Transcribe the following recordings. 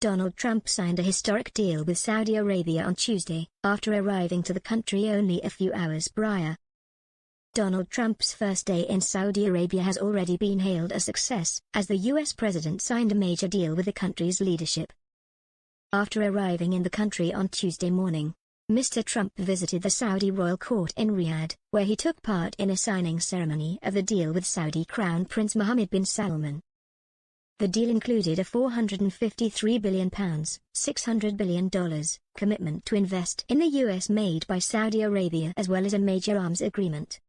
Donald Trump signed a historic deal with Saudi Arabia on Tuesday, after arriving to the country only a few hours prior. Donald Trump's first day in Saudi Arabia has already been hailed a success, as the U.S. president signed a major deal with the country's leadership. After arriving in the country on Tuesday morning, Mr. Trump visited the Saudi royal court in Riyadh, where he took part in a signing ceremony of the deal with Saudi Crown Prince Mohammed bin Salman. The deal included a £453 billion ($600 billion) commitment to invest in the U.S. made by Saudi Arabia, as well as a major arms agreement.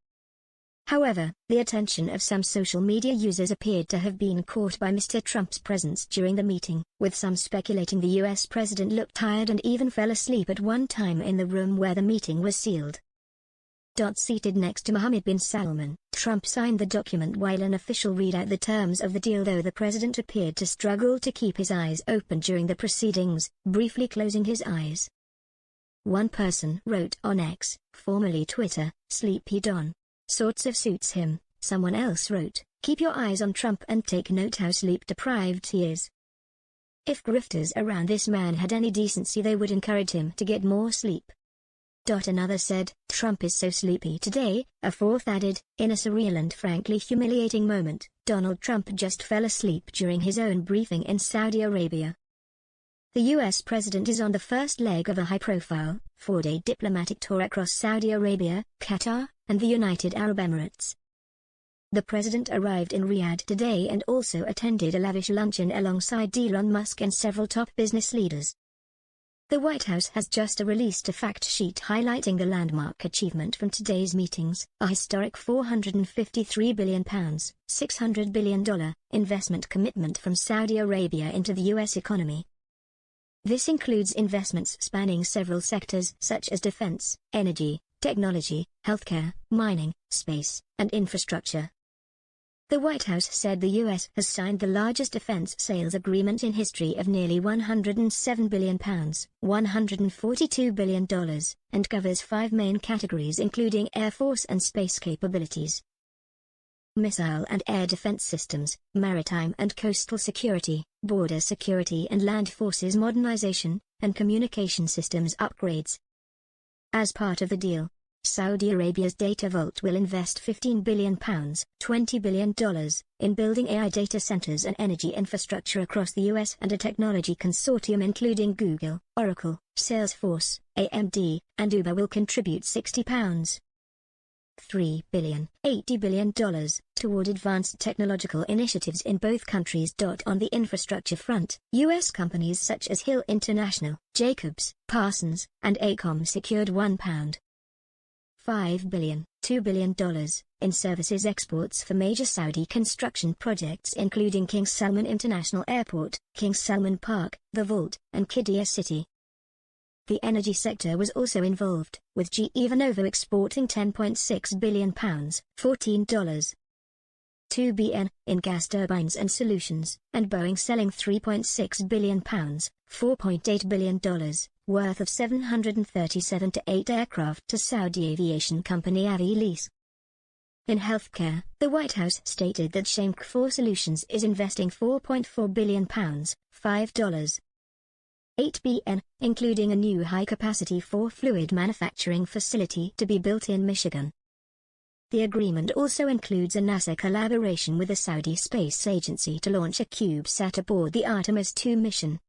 However, the attention of some social media users appeared to have been caught by Mr. Trump's presence during the meeting, with some speculating the U.S. president looked tired and even fell asleep at one time in the room where the meeting was sealed. Seated next to Mohammed bin Salman, Trump signed the document while an official read out the terms of the deal, though the president appeared to struggle to keep his eyes open during the proceedings, briefly closing his eyes. One person wrote on X, formerly Twitter, "Sleepy Don. Sorts of suits him." Someone else wrote, "Keep your eyes on Trump and take note how sleep-deprived he is. If grifters around this man had any decency, they would encourage him to get more sleep." Another said, "Trump is so sleepy today." A fourth added, "In a surreal and frankly humiliating moment, Donald Trump just fell asleep during his own briefing in Saudi Arabia." The U.S. president is on the first leg of a high-profile, 4-day diplomatic tour across Saudi Arabia, Qatar, and the United Arab Emirates. The president arrived in Riyadh today and also attended a lavish luncheon alongside Elon Musk and several top business leaders. The White House has just released a fact sheet highlighting the landmark achievement from today's meetings, a historic $453 billion ($600 billion) investment commitment from Saudi Arabia into the U.S. economy. This includes investments spanning several sectors such as defense, energy, technology, healthcare, mining, space, and infrastructure. The White House said the U.S. has signed the largest defense sales agreement in history of nearly $107 billion ($142 billion), and covers 5 main categories including Air Force and space capabilities, missile and air defense systems, maritime and coastal security, border security and land forces modernization, and communication systems upgrades. As part of the deal, Saudi Arabia's Data Vault will invest $15 billion ($20 billion) in building AI data centers and energy infrastructure across the U.S. and a technology consortium including Google, Oracle, Salesforce, AMD, and Uber will contribute £60 ($3 billion, $80 billion) toward advanced technological initiatives in both countries. On the infrastructure front, U.S. companies such as Hill International, Jacobs, Parsons, and AECOM secured $1.5 billion, $2 billion, in services exports for major Saudi construction projects including King Salman International Airport, King Salman Park, The Vault, and Qiddiya City. The energy sector was also involved, with GE Vernova exporting $10.6 billion ($14.2 billion) in gas turbines and solutions, and Boeing selling $3.6 billion ($4.8 billion) worth of 737-8 aircraft to Saudi aviation company Avilease. In healthcare, the White House stated that Schenck 4 Solutions is investing $4.4 billion ($5.8 billion), including a new high-capacity fluid manufacturing facility to be built in Michigan. The agreement also includes a NASA collaboration with the Saudi Space Agency to launch a CubeSat aboard the Artemis II mission,